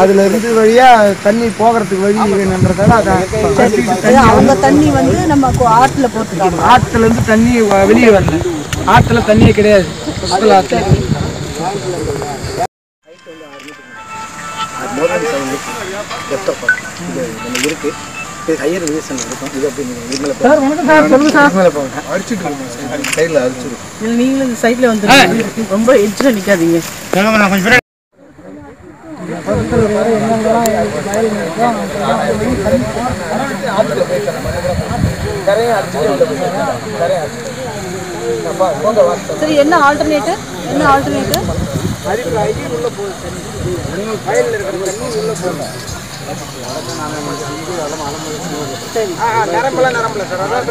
அதுல இருந்து வழியா தண்ணி போகிறதுக்கு வழி வேணுன்றதால அவங்க தண்ணி வந்து நம்ம ஆற்றுல போட்டுருக்காங்க. ஆற்றுல இருந்து தண்ணி வெளியே வரல. ஆற்றுல தண்ணியே கிடையாது. நீங்களும் சைட்ல வந்து ரொம்ப எட்ஜில் நிக்காதீங்க. சரி, என்ன ஆல்டர்னேட்டிவ்? நரம்பல சார், அதான்